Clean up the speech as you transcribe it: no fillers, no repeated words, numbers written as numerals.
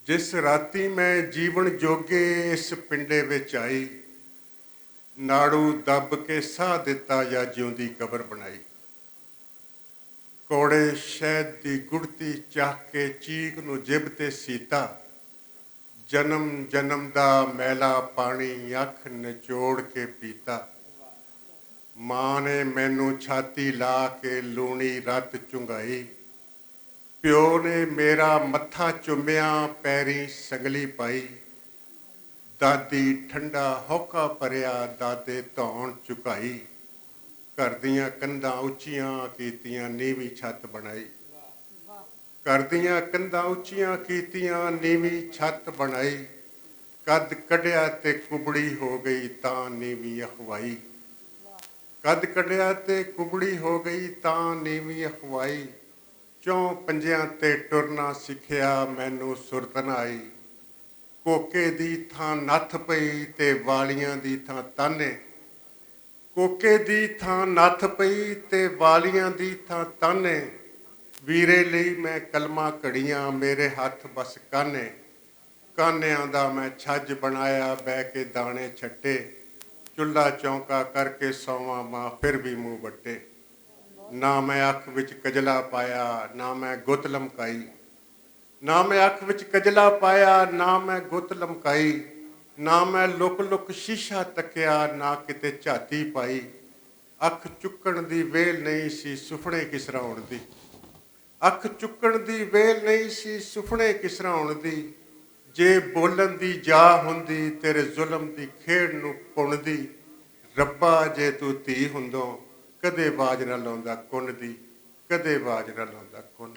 जिस राती मैं जीवन जोगे इस पिंडे विच आई, नाड़ू दब के साह दिता या जिउंदी कबर बनाई। कौड़े शहद दी गुड़ती चाह के चीक नूं जिब ते सीता, जन्म जन्म दा मैला पानी अख निचोड़ के पीता। मां ने मैनू छाती ला के लूणी रत चुंगाई, प्यो ने मेरा मत्था चुम्या पैरी संगली पाई। दादी ठंडा होका भरिया दादे धौण झुकाई, घर दियां कंधां उच्चियां कीतियां नीवी छत बनाई। घर दियां कंधां उच्चियां कीतियां नीवी छत बनाई। कद कढ़िया ते कुबड़ी हो गई तां नीवी अखवाई। कद कढ़िया ते कुबड़ी हो गई तां नीवी अखवाई। चौं पंजियां ते टुरना सिखिया मैनू सुरत ना आई। कोके दी थां नत्थ पई ते वालियां दी थां ताने। कोके दी थां नत्थ पई ते वालियां दी थां ताने। वीरे लई मैं कलमा घड़ियां मेरे हथ बस काने। कानियां दा मैं छज बनाया बह के दाने छट्टे। चुल्हा चौंका करके सौवां मां फिर भी मूँह वट्टे। ना मैं अख विच कजला पाया ना मैं गुत लमकाई। ना मैं अख विच कजला पाया ना मैं गुत लमकाई। ना मैं लुक लुक शीशा तकिया ना किते झाती पाई। अख चुक्कण दी वेल नहीं सी सुफने किसराउण दी। अख चुक्कण दी वेल नहीं सी सुफने किसराउण दी। जे बोलन दी जा हुंदी तेरे जुलम दी खेड़ नूं पुणदी। रब्बा जे तू धी हुंदों कदे बाज ना लाउंदा कुन दी, कदे बाज ना लाउंदा कुन।